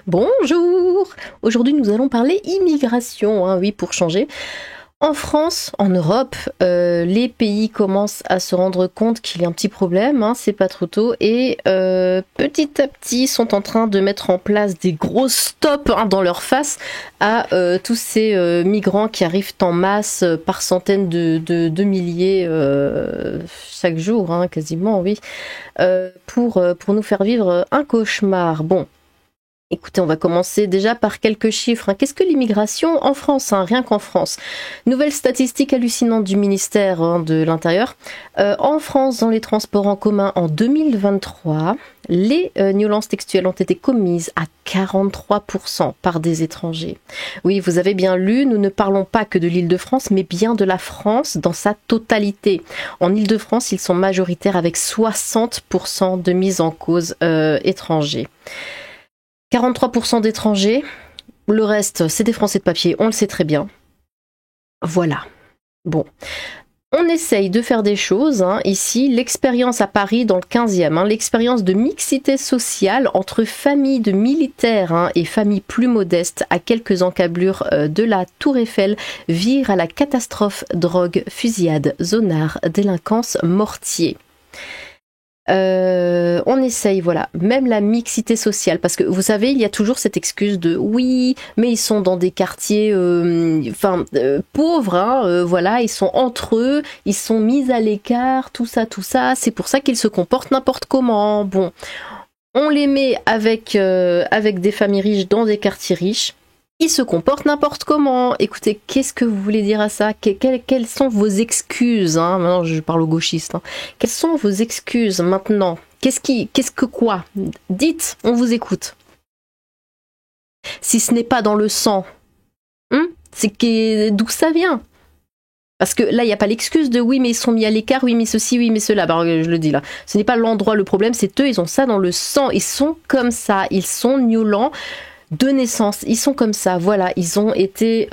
Bonjour! Aujourd'hui, nous allons parler immigration, hein, oui, pour changer. En France, en Europe, les pays commencent à se rendre compte qu'il y a un petit problème, hein, c'est pas trop tôt, et petit à petit sont en train de mettre en place des gros stops hein, dans leur face à tous ces migrants qui arrivent en masse par centaines de milliers chaque jour, hein, quasiment, oui, pour nous faire vivre un cauchemar. Bon. Écoutez, on va commencer déjà par quelques chiffres. Qu'est-ce que l'immigration en France, hein, rien qu'en France? Nouvelle statistique hallucinante du ministère de l'Intérieur. En France, dans les transports en commun en 2023, les violences textuelles ont été commises à 43% par des étrangers. Oui, vous avez bien lu, nous ne parlons pas que de l'Île-de-France, mais bien de la France dans sa totalité. En Île-de-France, ils sont majoritaires avec 60% de mise en cause étrangers. 43% d'étrangers, le reste c'est des Français de papier, on le sait très bien. Voilà. Bon. On essaye de faire des choses, hein. Ici, l'expérience à Paris dans le 15e, hein, l'expérience de mixité sociale entre familles de militaires hein, et familles plus modestes à quelques encablures de la Tour Eiffel vire à la catastrophe drogue, fusillade, zonard, délinquance, mortier. On essaye, voilà, même la mixité sociale, parce que vous savez, il y a toujours cette excuse de oui, mais ils sont dans des quartiers, pauvres, hein, voilà, ils sont entre eux, ils sont mis à l'écart, tout ça, c'est pour ça qu'ils se comportent n'importe comment. Bon, on les met avec des familles riches dans des quartiers riches. Ils se comportent n'importe comment. Écoutez, qu'est-ce que vous voulez dire à ça? Quelles sont vos excuses hein? Maintenant, je parle aux gauchistes. Hein. Quelles sont vos excuses maintenant? Qu'est-ce que quoi? Dites, on vous écoute. Si ce n'est pas dans le sang, c'est d'où ça vient? Parce que là, il n'y a pas l'excuse de oui, mais ils sont mis à l'écart, oui, mais ceci, oui, mais cela. Alors, je le dis là. Ce n'est pas l'endroit le problème, c'est eux, ils ont ça dans le sang. Ils sont comme ça, ils sont gnolants. De naissance, ils sont comme ça, voilà, ils ont été,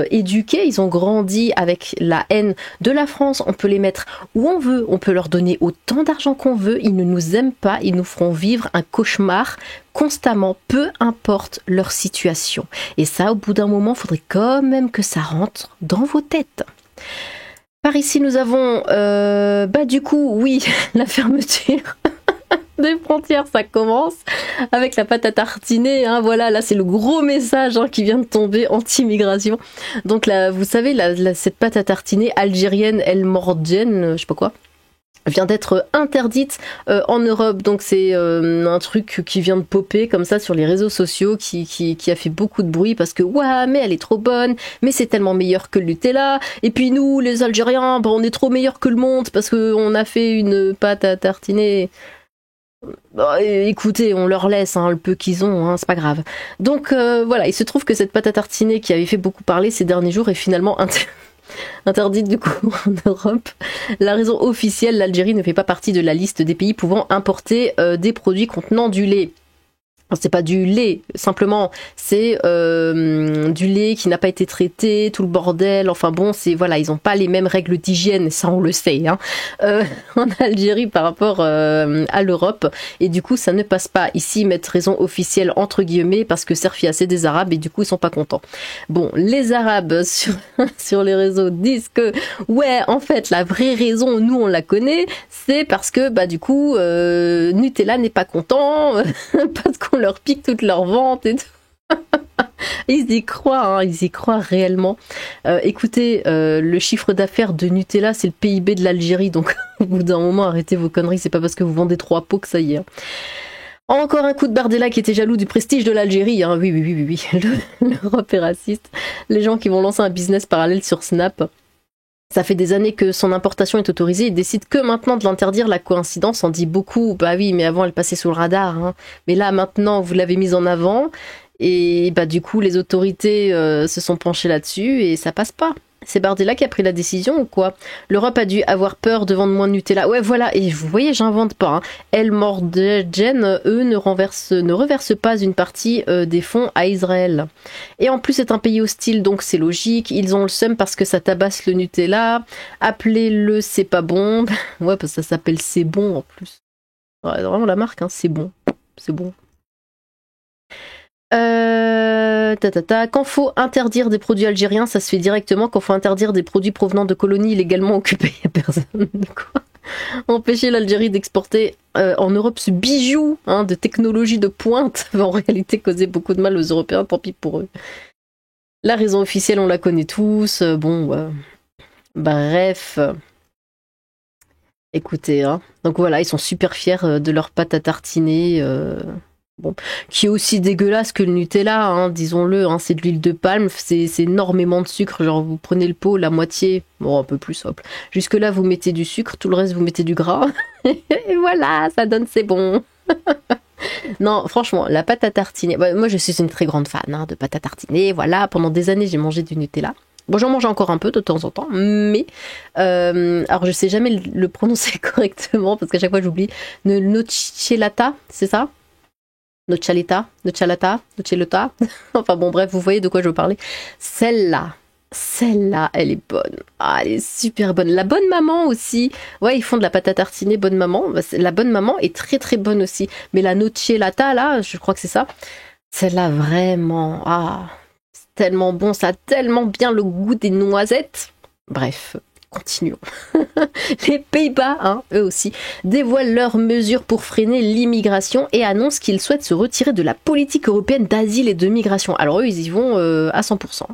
éduqués, ils ont grandi avec la haine de la France, on peut les mettre où on veut, on peut leur donner autant d'argent qu'on veut, ils ne nous aiment pas, ils nous feront vivre un cauchemar constamment, peu importe leur situation. Et ça, au bout d'un moment, il faudrait quand même que ça rentre dans vos têtes. Par ici, nous avons, du coup, oui, la fermeture des frontières, ça commence avec la pâte à tartiner, hein, voilà, là c'est le gros message hein, qui vient de tomber anti-immigration. Donc là, vous savez, cette pâte à tartiner algérienne, El Mordjen, je sais pas quoi, vient d'être interdite en Europe. Donc c'est un truc qui vient de popper comme ça sur les réseaux sociaux, qui a fait beaucoup de bruit parce que ouais, mais elle est trop bonne, mais c'est tellement meilleur que le Nutella. Et puis nous, les Algériens, on est trop meilleurs que le monde parce qu'on a fait une pâte à tartiner. Bah, écoutez, on leur laisse hein, le peu qu'ils ont, hein, c'est pas grave. Donc voilà, il se trouve que cette pâte à tartiner qui avait fait beaucoup parler ces derniers jours est finalement interdite du coup en Europe. La raison officielle, l'Algérie ne fait pas partie de la liste des pays pouvant importer des produits contenant du lait. C'est pas du lait, simplement c'est du lait qui n'a pas été traité, tout le bordel, enfin bon, c'est voilà, ils ont pas les mêmes règles d'hygiène, ça on le sait, hein, en Algérie par rapport à l'Europe, et du coup ça ne passe pas. Ici ils mettent raison officielle entre guillemets parce que Serfia c'est des Arabes et du coup ils sont pas contents. Bon, les Arabes sur les réseaux disent que ouais, en fait la vraie raison, nous on la connaît, c'est parce que bah du coup Nutella n'est pas content, parce qu'on leur pique toute leur vente et tout. Ils y croient, hein, ils y croient réellement. Écoutez, le chiffre d'affaires de Nutella, c'est le PIB de l'Algérie, donc au bout d'un moment, arrêtez vos conneries, c'est pas parce que vous vendez 3 pots que ça y est. Hein. Encore un coup de Bardella qui était jaloux du prestige de l'Algérie. Hein. Oui. L'Europe est raciste. Les gens qui vont lancer un business parallèle sur Snap. Ça fait des années que son importation est autorisée, il décide que maintenant de l'interdire, la coïncidence en dit beaucoup. Bah oui, mais avant elle passait sous le radar. Hein. Mais là maintenant vous l'avez mise en avant et bah du coup les autorités se sont penchées là-dessus et ça passe pas. C'est Bardella qui a pris la décision ou quoi? L'Europe a dû avoir peur de vendre moins de Nutella. Ouais, voilà, et vous voyez, j'invente pas. Hein. El Mordjen, eux, ne reversent pas une partie des fonds à Israël. Et en plus, c'est un pays hostile, donc c'est logique. Ils ont le seum parce que ça tabasse le Nutella. Appelez-le c'est pas bon. Ouais, parce que ça s'appelle c'est bon en plus. Ouais, vraiment la marque, hein, c'est bon. C'est bon. Quand faut interdire des produits algériens, ça se fait directement. Quand faut interdire des produits provenant de colonies illégalement occupées, y a personne. Quoi. Empêcher l'Algérie d'exporter en Europe ce bijou de technologie de pointe va en réalité causer beaucoup de mal aux Européens, tant pis pour eux. La raison officielle, on la connaît tous. Bref. Écoutez, donc voilà, ils sont super fiers de leur pâte à tartiner. Qui est aussi dégueulasse que le Nutella, disons-le, c'est de l'huile de palme, c'est énormément de sucre, genre vous prenez le pot, la moitié, un peu plus, hop. Jusque là vous mettez du sucre, tout le reste vous mettez du gras, et voilà, ça donne c'est bon. Non, franchement, la pâte à tartiner, moi je suis une très grande fan de pâte à tartiner, voilà, pendant des années j'ai mangé du Nutella. Bon, j'en mange encore un peu de temps en temps, mais alors je sais jamais le prononcer correctement parce qu'à chaque fois j'oublie. Nocciolata, c'est ça? Nocciolata, enfin bon bref, vous voyez de quoi je veux parler. Celle-là, elle est bonne. Elle est super bonne. La bonne maman aussi. Ouais, ils font de la pâte à tartiner bonne maman. La bonne maman est très très bonne aussi. Mais la nocciolata là, je crois que c'est ça. Celle-là vraiment, c'est tellement bon, ça a tellement bien le goût des noisettes. Bref. Continuons. Les Pays-Bas, eux aussi, dévoilent leurs mesures pour freiner l'immigration et annoncent qu'ils souhaitent se retirer de la politique européenne d'asile et de migration. Alors eux, ils y vont à 100%.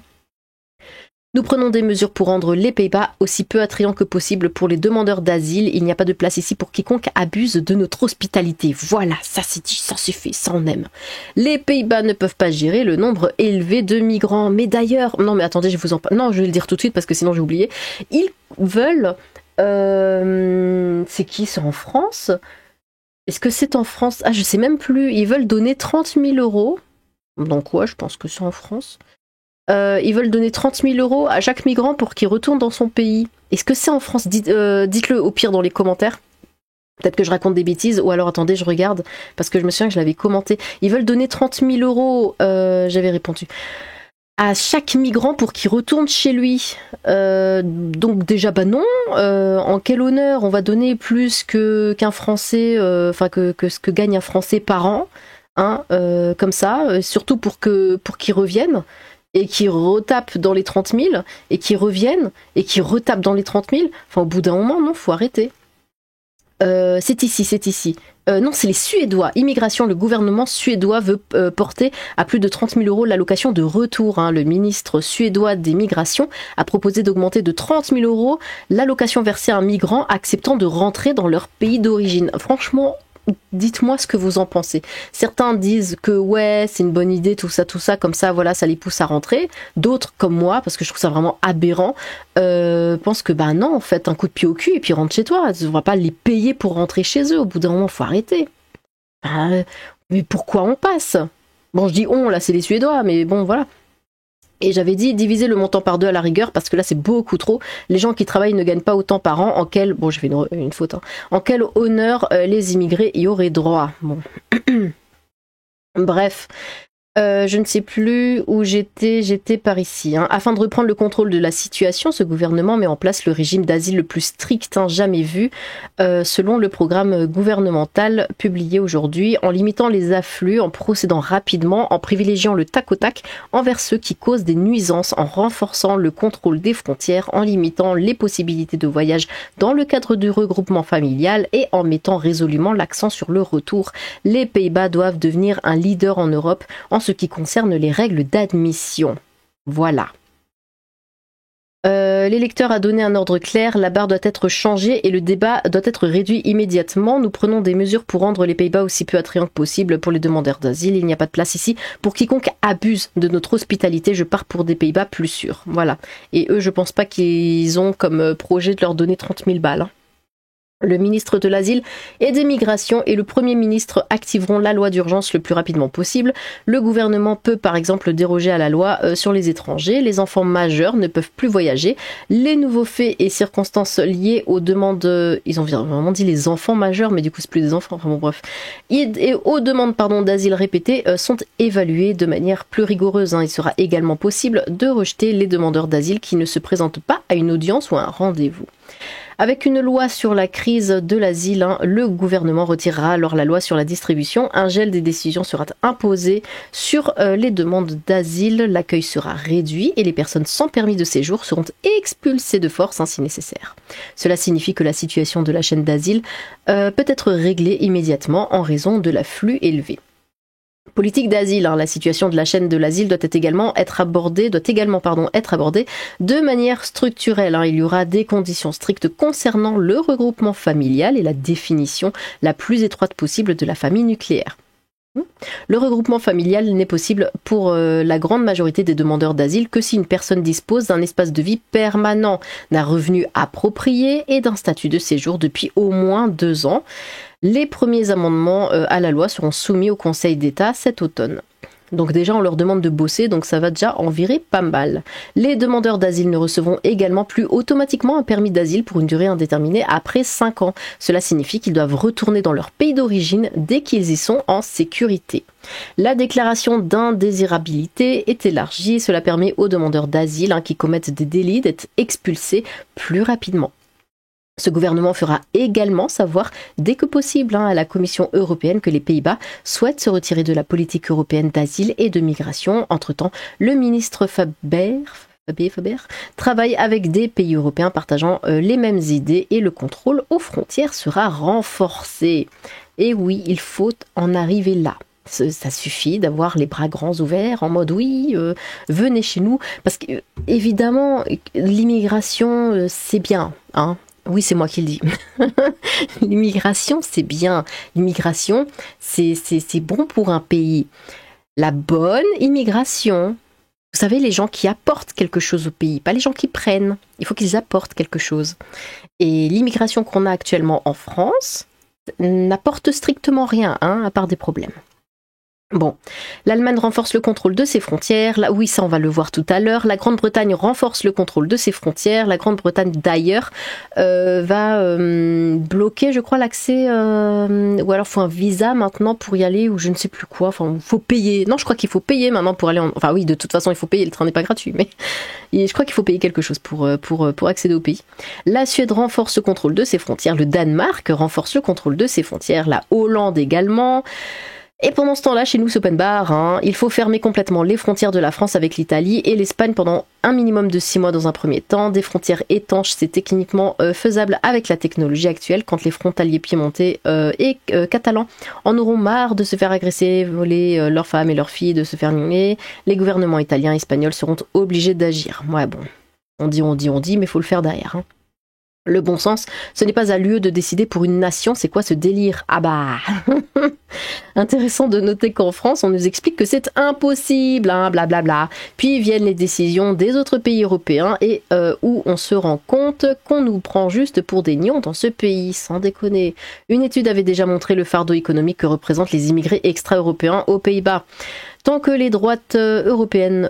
Nous prenons des mesures pour rendre les Pays-Bas aussi peu attrayants que possible pour les demandeurs d'asile. Il n'y a pas de place ici pour quiconque abuse de notre hospitalité. Voilà, ça c'est dit, ça c'est fait, ça on aime. Les Pays-Bas ne peuvent pas gérer le nombre élevé de migrants. Mais d'ailleurs, non mais attendez, je vous en parle. Non, je vais le dire tout de suite parce que sinon j'ai oublié. Ils veulent... c'est qui? C'est en France? Est-ce que c'est en France? Je sais même plus. Ils veulent donner 30 000 euros. Donc ouais, je pense que c'est en France. Ils veulent donner 30 000 euros à chaque migrant pour qu'il retourne dans son pays. Est-ce que c'est en France? Dites-le au pire dans les commentaires. Peut-être que je raconte des bêtises, ou alors attendez, je regarde, parce que je me souviens que je l'avais commenté. Ils veulent donner 30 000 euros, j'avais répondu, à chaque migrant pour qu'il retourne chez lui. Donc déjà, non. En quel honneur on va donner plus qu'un Français, que ce que gagne un Français par an, comme ça, surtout pour qu'il revienne. Et qui retapent dans les 30 000, et qui reviennent, et qui retapent dans les 30 000. Enfin, au bout d'un moment, non, faut arrêter. C'est ici. Non, c'est les Suédois. Immigration, le gouvernement suédois veut porter à plus de 30 000 euros l'allocation de retour. Le ministre suédois des migrations a proposé d'augmenter de 30 000 euros l'allocation versée à un migrant acceptant de rentrer dans leur pays d'origine. Franchement, dites-moi ce que vous en pensez. Certains disent que ouais, c'est une bonne idée, tout ça, comme ça, voilà, ça les pousse à rentrer. D'autres, comme moi, parce que je trouve ça vraiment aberrant, pensent que non, en fait, un coup de pied au cul et puis rentre chez toi. On va pas les payer pour rentrer chez eux. Au bout d'un moment, faut arrêter. Mais pourquoi on passe? Bon, je dis on, là, c'est les Suédois, mais bon, voilà. Et j'avais dit diviser le montant par 2 à la rigueur, parce que là c'est beaucoup trop. Les gens qui travaillent ne gagnent pas autant par an. Je fais une faute. En quel honneur les immigrés y auraient droit? Bon. Bref. Je ne sais plus où j'étais par ici. Afin de reprendre le contrôle de la situation, ce gouvernement met en place le régime d'asile le plus strict jamais vu, selon le programme gouvernemental publié aujourd'hui, en limitant les afflux, en procédant rapidement, en privilégiant le tac au tac envers ceux qui causent des nuisances, en renforçant le contrôle des frontières, en limitant les possibilités de voyage dans le cadre du regroupement familial et en mettant résolument l'accent sur le retour. Les Pays-Bas doivent devenir un leader en Europe en ce qui concerne les règles d'admission. Voilà. L'électeur a donné un ordre clair, la barre doit être changée et le débat doit être réduit immédiatement. Nous prenons des mesures pour rendre les Pays-Bas aussi peu attrayants que possible pour les demandeurs d'asile. Il n'y a pas de place ici pour quiconque abuse de notre hospitalité. Je pars pour des Pays-Bas plus sûrs. Voilà. Et eux, je pense pas qu'ils ont comme projet de leur donner 30 000 balles. Le ministre de l'Asile et des Migrations et le Premier ministre activeront la loi d'urgence le plus rapidement possible. Le gouvernement peut par exemple déroger à la loi sur les étrangers. Les enfants majeurs ne peuvent plus voyager. Les nouveaux faits et circonstances liés aux demandes... Ils ont vraiment dit les enfants majeurs, mais du coup c'est plus des enfants. Enfin bon bref. Et aux demandes d'asile répétées sont évaluées de manière plus rigoureuse. Il sera également possible de rejeter les demandeurs d'asile qui ne se présentent pas à une audience ou à un rendez-vous. Avec une loi sur la crise de l'asile, le gouvernement retirera alors la loi sur la distribution. Un gel des décisions sera imposé sur les demandes d'asile. L'accueil sera réduit et les personnes sans permis de séjour seront expulsées de force si nécessaire. Cela signifie que la situation de la chaîne d'asile peut être réglée immédiatement en raison de l'afflux élevé. Politique d'asile, la situation de la chaîne de l'asile doit également être abordée de manière structurelle. Il y aura des conditions strictes concernant le regroupement familial et la définition la plus étroite possible de la famille nucléaire. Le regroupement familial n'est possible pour la grande majorité des demandeurs d'asile que si une personne dispose d'un espace de vie permanent, d'un revenu approprié et d'un statut de séjour depuis au moins 2 ans. Les premiers amendements à la loi seront soumis au Conseil d'État cet automne. Donc déjà, on leur demande de bosser, donc ça va déjà en virer pas mal. Les demandeurs d'asile ne recevront également plus automatiquement un permis d'asile pour une durée indéterminée après 5 ans. Cela signifie qu'ils doivent retourner dans leur pays d'origine dès qu'ils y sont en sécurité. La déclaration d'indésirabilité est élargie. Cela permet aux demandeurs d'asile qui commettent des délits d'être expulsés plus rapidement. Ce gouvernement fera également savoir dès que possible à la Commission européenne que les Pays-Bas souhaitent se retirer de la politique européenne d'asile et de migration. Entre-temps, le ministre Faber travaille avec des pays européens partageant les mêmes idées et le contrôle aux frontières sera renforcé. Et oui, il faut en arriver là. Ça suffit d'avoir les bras grands ouverts en mode oui, venez chez nous. Parce que évidemment, l'immigration, c'est bien, Oui, c'est moi qui le dis. L'immigration, c'est bien. L'immigration, c'est bon pour un pays. La bonne immigration, vous savez, les gens qui apportent quelque chose au pays, pas les gens qui prennent. Il faut qu'ils apportent quelque chose. Et l'immigration qu'on a actuellement en France n'apporte strictement rien, à part des problèmes. Bon, l'Allemagne renforce le contrôle de ses frontières. Oui, ça on va le voir tout à l'heure. La Grande-Bretagne renforce le contrôle de ses frontières. La Grande-Bretagne d'ailleurs va bloquer, je crois, l'accès, ou alors faut un visa maintenant pour y aller, ou je ne sais plus quoi. Enfin, faut payer. Non, je crois qu'il faut payer maintenant pour aller Enfin oui, de toute façon il faut payer. Le train n'est pas gratuit, mais je crois qu'il faut payer quelque chose pour accéder au pays. La Suède renforce le contrôle de ses frontières. Le Danemark renforce le contrôle de ses frontières. La Hollande également. Et pendant ce temps-là, chez nous, c'est open bar. Il faut fermer complètement les frontières de la France avec l'Italie et l'Espagne pendant un minimum de 6 mois dans un premier temps. Des frontières étanches, c'est techniquement faisable avec la technologie actuelle quand les frontaliers piémontais et catalans en auront marre de se faire agresser, voler leurs femmes et leurs filles, de se faire nier. Les gouvernements italiens et espagnols seront obligés d'agir. Ouais, bon, on dit, mais il faut le faire derrière. Le bon sens, ce n'est pas à l'UE de décider pour une nation, c'est quoi ce délire? Ah bah intéressant de noter qu'en France, on nous explique que c'est impossible, blablabla. Puis viennent les décisions des autres pays européens et où on se rend compte qu'on nous prend juste pour des nions dans ce pays, sans déconner. Une étude avait déjà montré le fardeau économique que représentent les immigrés extra-européens aux Pays-Bas. Tant que les droites européennes,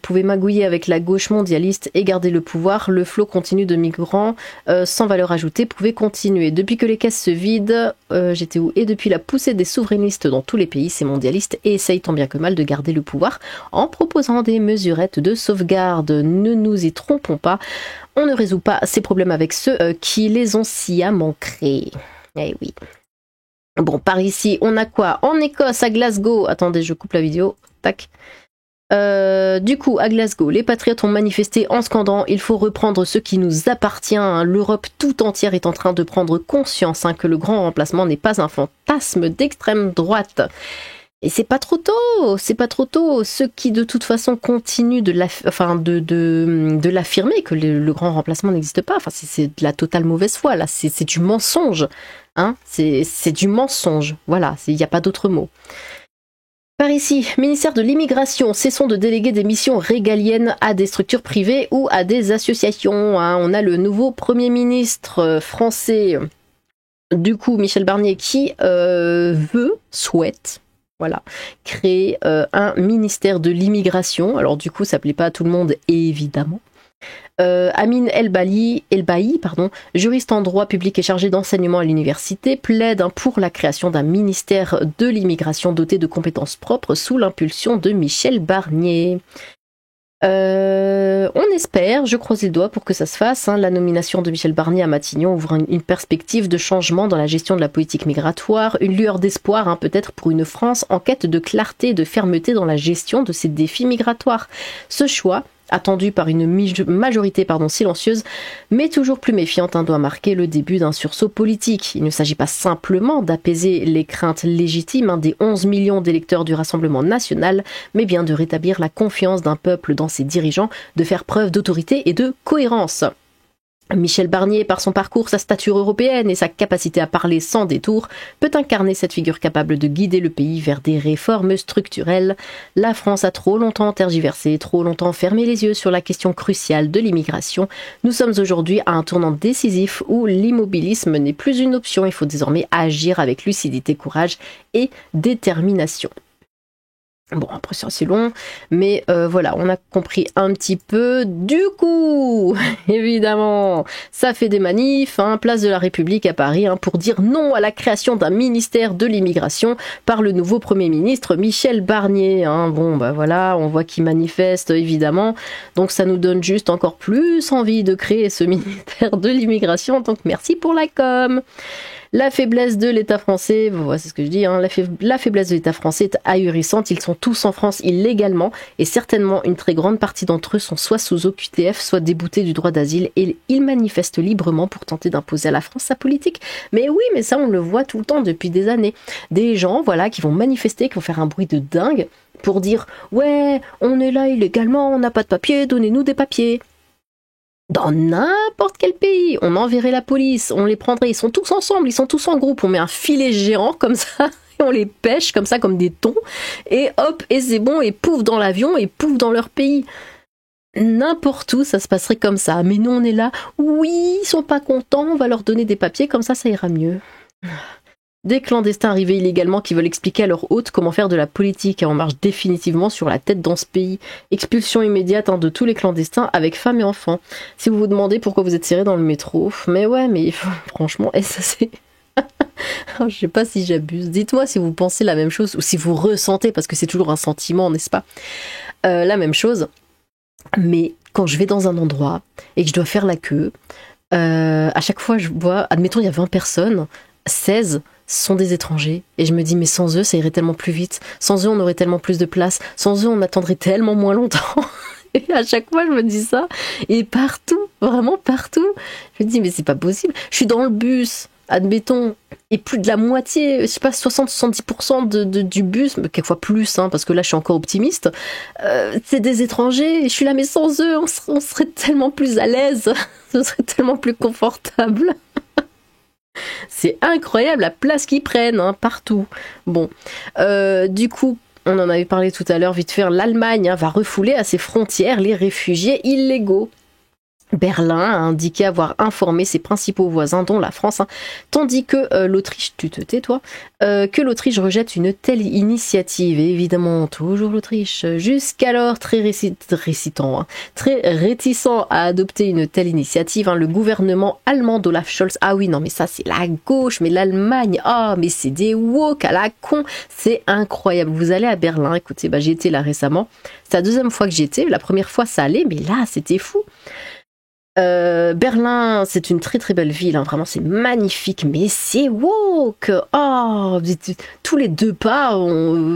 pouvaient magouiller avec la gauche mondialiste et garder le pouvoir, le flot continu de migrants sans valeur ajoutée pouvait continuer. Depuis que les caisses se vident, et depuis la poussée des souverainistes dans tous les pays, ces mondialistes essayent tant bien que mal de garder le pouvoir en proposant des mesurettes de sauvegarde. Ne nous y trompons pas, on ne résout pas ces problèmes avec ceux qui les ont sciemment créés. Eh oui. Bon, par ici, on a quoi? En Écosse, à Glasgow. Attendez, je coupe la vidéo. Tac. Du coup, à Glasgow, les patriotes ont manifesté en scandant « Il faut reprendre ce qui nous appartient ». L'Europe tout entière est en train de prendre conscience que le grand remplacement n'est pas un fantasme d'extrême droite. Et c'est pas trop tôt. Ceux qui de toute façon continuent de l'affirmer que le grand remplacement n'existe pas. Enfin, c'est de la totale mauvaise foi là. C'est du mensonge. C'est du mensonge. Voilà, il n'y a pas d'autre mot. Par ici, ministère de l'immigration, cessons de déléguer des missions régaliennes à des structures privées ou à des associations. On a le nouveau Premier ministre français, du coup Michel Barnier, qui souhaite créer un ministère de l'immigration. Alors du coup, ça ne plaît pas à tout le monde, évidemment. Amine Elbaï, juriste en droit public et chargé d'enseignement à l'université, plaide pour la création d'un ministère de l'immigration doté de compétences propres sous l'impulsion de Michel Barnier. On espère, je croise les doigts pour que ça se fasse. La nomination de Michel Barnier à Matignon ouvre une perspective de changement dans la gestion de la politique migratoire, une lueur d'espoir peut-être pour une France en quête de clarté et de fermeté dans la gestion de ces défis migratoires. Ce choix, attendu par une majorité silencieuse, mais toujours plus méfiante, doit marquer le début d'un sursaut politique. Il ne s'agit pas simplement d'apaiser les craintes légitimes des 11 millions d'électeurs du Rassemblement national, mais bien de rétablir la confiance d'un peuple dans ses dirigeants, de faire preuve d'autorité et de cohérence. Michel Barnier, par son parcours, sa stature européenne et sa capacité à parler sans détour, peut incarner cette figure capable de guider le pays vers des réformes structurelles. La France a trop longtemps tergiversé, trop longtemps fermé les yeux sur la question cruciale de l'immigration. Nous sommes aujourd'hui à un tournant décisif où l'immobilisme n'est plus une option. Il faut désormais agir avec lucidité, courage et détermination. Bon, après c'est assez long, mais voilà, on a compris un petit peu. Du coup, évidemment, ça fait des manifs, place de la République à Paris, pour dire non à la création d'un ministère de l'immigration par le nouveau Premier ministre Michel Barnier. Bon, bah voilà, on voit qu'il manifeste, évidemment, donc ça nous donne juste encore plus envie de créer ce ministère de l'immigration, donc merci pour la com'. La faiblesse de l'État français, voilà, c'est ce que je dis, la faiblesse de l'État français est ahurissante. Ils sont tous en France illégalement et certainement une très grande partie d'entre eux sont soit sous OQTF, soit déboutés du droit d'asile et ils manifestent librement pour tenter d'imposer à la France sa politique. Mais oui, mais ça on le voit tout le temps depuis des années. Des gens, voilà, qui vont manifester, qui vont faire un bruit de dingue pour dire « Ouais, on est là illégalement, on n'a pas de papier, donnez-nous des papiers ». Dans n'importe quel pays, on enverrait la police, on les prendrait, ils sont tous ensemble, ils sont tous en groupe, on met un filet géant comme ça, et on les pêche comme ça, comme des thons, et hop, et c'est bon, et pouf dans l'avion, et pouf dans leur pays. N'importe où, ça se passerait comme ça. Mais nous, on est là, oui, ils sont pas contents, on va leur donner des papiers, comme ça ira mieux. Des clandestins arrivés illégalement qui veulent expliquer à leur hôte comment faire de la politique. On marche définitivement sur la tête dans ce pays. Expulsion immédiate de tous les clandestins avec femmes et enfants. Si vous vous demandez pourquoi vous êtes serrés dans le métro, mais ouais, mais franchement, ça c'est... Je sais pas si j'abuse. Dites-moi si vous pensez la même chose ou si vous ressentez, parce que c'est toujours un sentiment, n'est-ce pas, la même chose. Mais quand je vais dans un endroit et que je dois faire la queue, à chaque fois je vois, admettons il y a 20 personnes, 16 sont des étrangers et je me dis mais sans eux ça irait tellement plus vite, sans eux on aurait tellement plus de place, sans eux on attendrait tellement moins longtemps. Et à chaque fois je me dis ça, et partout, vraiment partout, je me dis mais c'est pas possible. Je suis dans le bus, admettons, et plus de la moitié, je sais pas, 60-70% du bus, mais quelquefois plus, parce que là je suis encore optimiste, c'est des étrangers, et je suis là mais sans eux on serait tellement plus à l'aise, ce serait tellement plus confortable. C'est incroyable la place qu'ils prennent partout. Bon, du coup, on en avait parlé tout à l'heure, vite fait, l'Allemagne va refouler à ses frontières les réfugiés illégaux. Berlin a indiqué avoir informé ses principaux voisins, dont la France, tandis que l'Autriche, tu te tais toi, que l'Autriche rejette une telle initiative. Et évidemment, toujours l'Autriche, jusqu'alors très très réticent à adopter une telle initiative, le gouvernement allemand d'Olaf Scholz, ah oui, non mais ça c'est la gauche, mais l'Allemagne, mais c'est des woke à la con, c'est incroyable. Vous allez à Berlin, écoutez, j'y étais là récemment, c'est la deuxième fois que j'y étais, la première fois ça allait, mais là c'était fou. Berlin, c'est une très très belle ville, vraiment c'est magnifique, mais c'est woke. Tous les deux pas,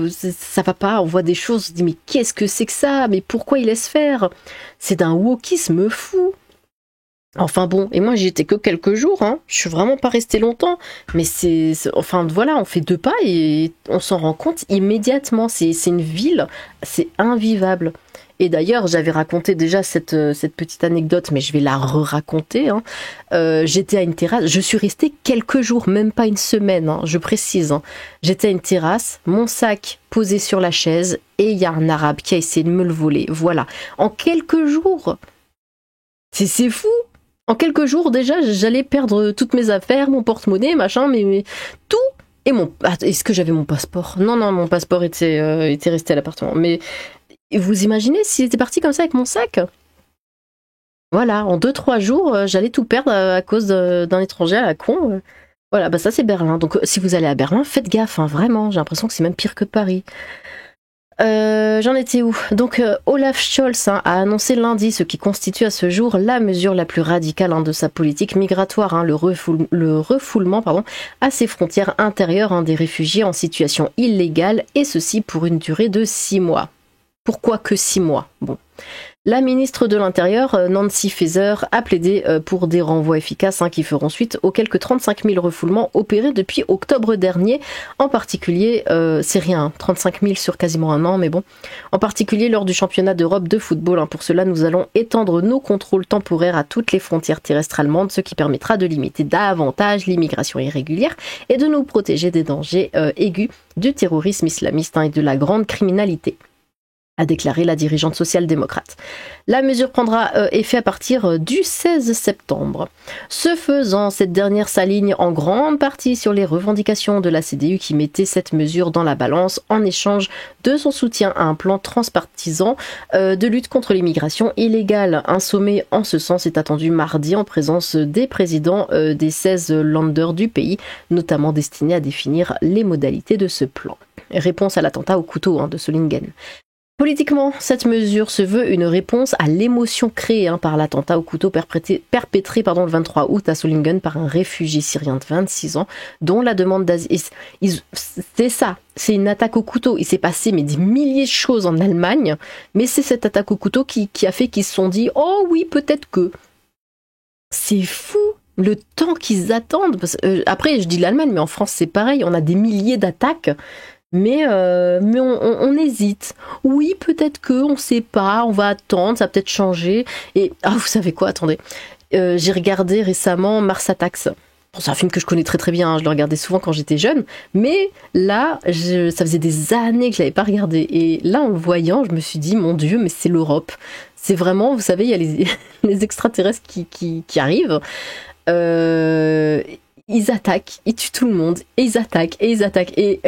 ça va pas, on voit des choses, on se dit mais qu'est-ce que c'est que ça, mais pourquoi ils laissent faire? C'est d'un wokisme fou. Enfin bon, et moi j'y étais que quelques jours, je suis vraiment pas restée longtemps, mais enfin voilà, on fait deux pas et on s'en rend compte immédiatement, c'est une ville, c'est invivable. Et d'ailleurs, j'avais raconté déjà cette petite anecdote, mais je vais la re-raconter. J'étais à une terrasse, je suis restée quelques jours, même pas une semaine, je précise. J'étais à une terrasse, mon sac posé sur la chaise, et il y a un arabe qui a essayé de me le voler. Voilà, en quelques jours. C'est fou. En quelques jours, déjà, j'allais perdre toutes mes affaires, mon porte-monnaie, machin, mais tout. Et est-ce que j'avais mon passeport? Non, mon passeport était resté à l'appartement. Mais vous imaginez s'il était parti comme ça avec mon sac? Voilà, en 2-3 jours, j'allais tout perdre à cause d'un étranger à la con. Voilà, ça c'est Berlin. Donc si vous allez à Berlin, faites gaffe, vraiment. J'ai l'impression que c'est même pire que Paris. J'en étais où? Donc Olaf Scholz a annoncé lundi ce qui constitue à ce jour la mesure la plus radicale de sa politique migratoire, le refoulement à ses frontières intérieures des réfugiés en situation illégale, et ceci pour une durée de 6 mois. Pourquoi que 6 mois? Bon. La ministre de l'Intérieur, Nancy Faeser, a plaidé pour des renvois efficaces qui feront suite aux quelques 35 000 refoulements opérés depuis octobre dernier. En particulier, c'est rien, 35 000 sur quasiment un an, mais bon. En particulier lors du championnat d'Europe de football. Pour cela, nous allons étendre nos contrôles temporaires à toutes les frontières terrestres allemandes, ce qui permettra de limiter davantage l'immigration irrégulière et de nous protéger des dangers aigus du terrorisme islamiste et de la grande criminalité, a déclaré la dirigeante social-démocrate. La mesure prendra effet à partir du 16 septembre. Ce faisant, cette dernière s'aligne en grande partie sur les revendications de la CDU qui mettait cette mesure dans la balance en échange de son soutien à un plan transpartisan de lutte contre l'immigration illégale. Un sommet en ce sens est attendu mardi en présence des présidents des 16 Länder du pays, notamment destiné à définir les modalités de ce plan. Réponse à l'attentat au couteau de Solingen. Politiquement, cette mesure se veut une réponse à l'émotion créée par l'attentat au couteau perpétré le 23 août à Solingen par un réfugié syrien de 26 ans dont la demande d'asile... C'est ça, c'est une attaque au couteau. Il s'est passé des milliers de choses en Allemagne, mais c'est cette attaque au couteau qui a fait qu'ils se sont dit « Oh oui, peut-être que... » C'est fou le temps qu'ils attendent. Après, je dis l'Allemagne, mais en France c'est pareil, on a des milliers d'attaques. Mais on hésite. Oui, peut-être que, on sait pas, on va attendre, ça va peut-être changer. Et, vous savez quoi, attendez. J'ai regardé récemment Mars Attacks. Bon, c'est un film que je connais très très bien, je le regardais souvent quand j'étais jeune. Mais là, ça faisait des années que je l'avais pas regardé. Et là, en le voyant, je me suis dit, mon Dieu, mais c'est l'Europe. C'est vraiment, vous savez, il y a les extraterrestres qui arrivent. Ils attaquent, ils tuent tout le monde. Et ils attaquent, et ils attaquent. Et...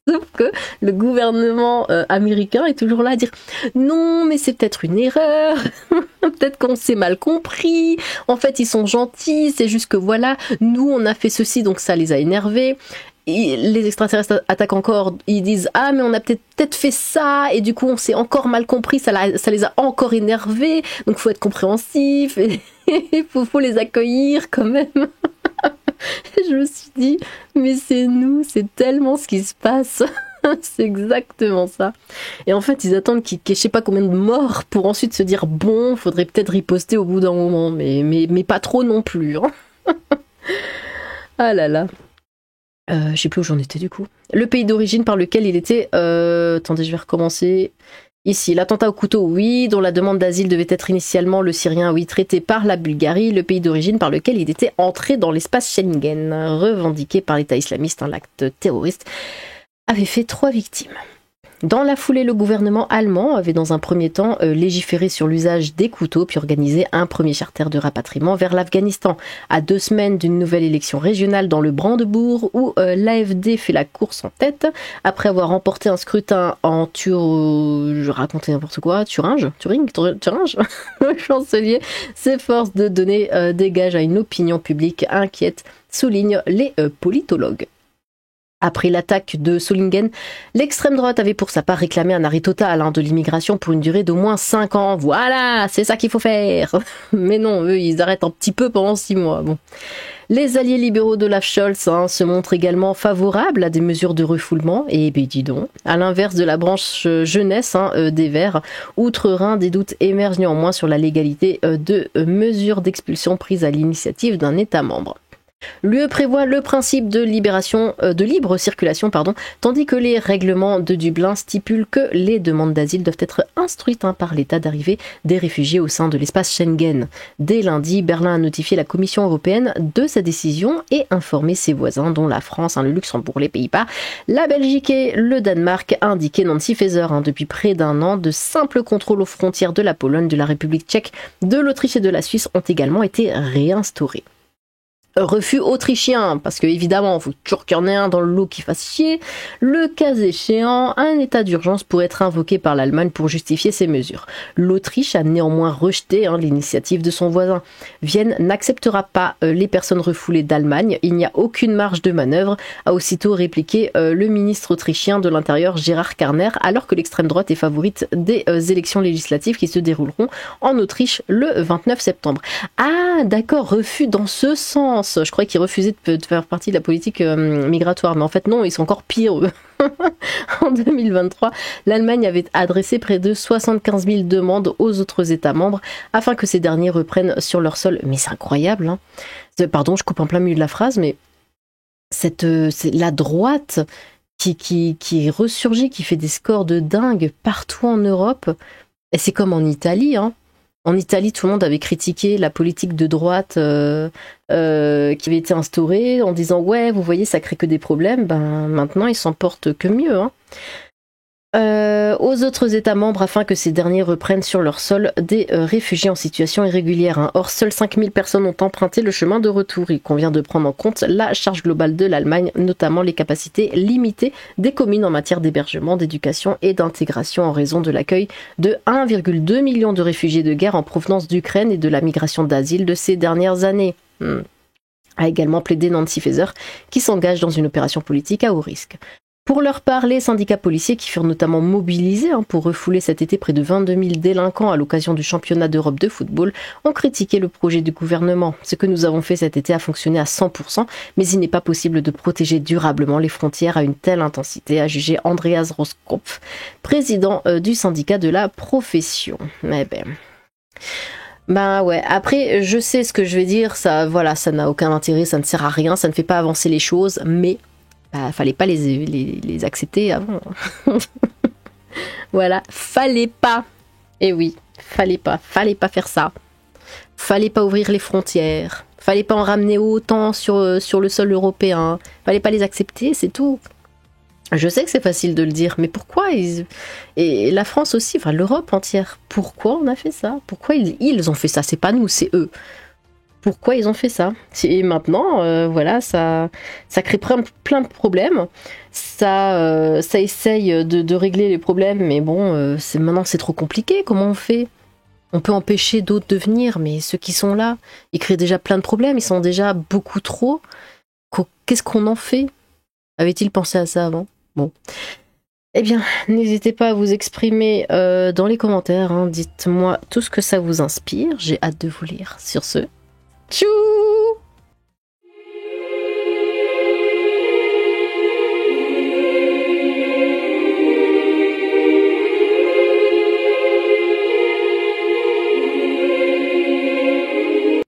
Sauf que le gouvernement américain est toujours là à dire non, mais c'est peut-être une erreur, peut-être qu'on s'est mal compris, en fait ils sont gentils, c'est juste que voilà, nous on a fait ceci donc ça les a énervés. Et les extraterrestres attaquent encore, ils disent ah mais on a peut-être fait ça et du coup on s'est encore mal compris, ça les a encore énervés, donc faut être compréhensif et faut les accueillir quand même. Je me suis dit, mais c'est nous, c'est tellement ce qui se passe. C'est exactement ça. Et en fait, ils attendent qu'il y ait je sais pas combien de morts pour ensuite se dire, bon, faudrait peut-être riposter au bout d'un moment, mais pas trop non plus. Ah là là. Je sais plus où j'en étais du coup. Le pays d'origine par lequel il était... attendez, je vais recommencer... Ici, l'attentat au couteau, oui, dont la demande d'asile devait être initialement le Syrien, oui, traité par la Bulgarie, le pays d'origine par lequel il était entré dans l'espace Schengen, revendiqué par l'État islamiste, l'acte terroriste, avait fait 3 victimes. Dans la foulée, le gouvernement allemand avait dans un premier temps légiféré sur l'usage des couteaux, puis organisé un premier charter de rapatriement vers l'Afghanistan. À 2 semaines d'une nouvelle élection régionale dans le Brandebourg, où l'AfD fait la course en tête, après avoir remporté un scrutin en je racontais n'importe quoi, Thuringe, le chancelier s'efforce de donner des gages à une opinion publique inquiète, soulignent les politologues. Après l'attaque de Solingen, l'extrême droite avait pour sa part réclamé un arrêt total de l'immigration pour une durée d'au moins 5 ans. Voilà, c'est ça qu'il faut faire. Mais non, eux, ils arrêtent un petit peu pendant 6 mois. Bon. Les alliés libéraux d'Olaf Scholz se montrent également favorables à des mesures de refoulement. Et dis donc, à l'inverse de la branche jeunesse des Verts, outre-Rhin, des doutes émergent néanmoins sur la légalité de mesures d'expulsion prises à l'initiative d'un État membre. L'UE prévoit le principe de libre circulation, tandis que les règlements de Dublin stipulent que les demandes d'asile doivent être instruites par l'État d'arrivée des réfugiés au sein de l'espace Schengen. Dès lundi, Berlin a notifié la Commission européenne de sa décision et informé ses voisins, dont la France, le Luxembourg, les Pays-Bas, la Belgique et le Danemark, a indiqué Nancy Faeser. Depuis près d'un an, de simples contrôles aux frontières de la Pologne, de la République tchèque, de l'Autriche et de la Suisse ont également été réinstaurés. Refus autrichien, parce que évidemment, il faut toujours qu'il y en ait un dans le lot qui fasse chier. Le cas échéant, un état d'urgence pourrait être invoqué par l'Allemagne pour justifier ces mesures. L'Autriche a néanmoins rejeté l'initiative de son voisin. Vienne n'acceptera pas les personnes refoulées d'Allemagne. Il n'y a aucune marge de manœuvre, a aussitôt répliqué le ministre autrichien de l'Intérieur Gerhard Karner, alors que l'extrême droite est favorite des élections législatives qui se dérouleront en Autriche le 29 septembre. Ah, d'accord, refus dans ce sens. Je croyais qu'ils refusaient de faire partie de la politique migratoire, mais en fait non, ils sont encore pires. En 2023, l'Allemagne avait adressé près de 75 000 demandes aux autres États membres afin que ces derniers reprennent sur leur sol. Mais c'est incroyable, hein. Pardon, je coupe en plein milieu de la phrase, mais c'est la droite qui ressurgit, qui fait des scores de dingue partout en Europe. Et c'est comme en Italie, hein. En Italie, tout le monde avait critiqué la politique de droite qui avait été instaurée en disant « Ouais, vous voyez, ça crée que des problèmes. » Ben, maintenant, ils s'en portent que mieux, hein. Aux autres États membres afin que ces derniers reprennent sur leur sol des réfugiés en situation irrégulière, hein. Or, seules 5000 personnes ont emprunté le chemin de retour. Il convient de prendre en compte la charge globale de l'Allemagne, notamment les capacités limitées des communes en matière d'hébergement, d'éducation et d'intégration en raison de l'accueil de 1,2 million de réfugiés de guerre en provenance d'Ukraine et de la migration d'asile de ces dernières années. A également plaidé Nancy Faeser, qui s'engage dans une opération politique à haut risque. Pour leur part, les syndicats policiers qui furent notamment mobilisés pour refouler cet été près de 22 000 délinquants à l'occasion du championnat d'Europe de football ont critiqué le projet du gouvernement. Ce que nous avons fait cet été a fonctionné à 100%, mais il n'est pas possible de protéger durablement les frontières à une telle intensité, a jugé Andreas Roskopf, président du syndicat de la profession. Eh ben... Ben ouais, après je sais ce que je vais dire, ça n'a aucun intérêt, ça ne sert à rien, ça ne fait pas avancer les choses, mais fallait pas les accepter avant. Voilà, fallait pas. Et oui, fallait pas faire ça. Fallait pas ouvrir les frontières. Fallait pas en ramener autant sur le sol européen. Fallait pas les accepter, c'est tout. Je sais que c'est facile de le dire, mais pourquoi et la France aussi, enfin l'Europe entière, pourquoi on a fait ça? Pourquoi ils ont fait ça? C'est pas nous, c'est eux. Pourquoi ils ont fait ça? Et maintenant, voilà, ça crée plein de problèmes. Ça essaye de régler les problèmes, mais bon, maintenant c'est trop compliqué. Comment on fait? On peut empêcher d'autres de venir, mais ceux qui sont là, ils créent déjà plein de problèmes. Ils sont déjà beaucoup trop. Qu'est-ce qu'on en fait? Avait-il pensé à ça avant? Bon. Eh bien, n'hésitez pas à vous exprimer dans les commentaires, hein. Dites-moi tout ce que ça vous inspire. J'ai hâte de vous lire. Sur ce, tchou!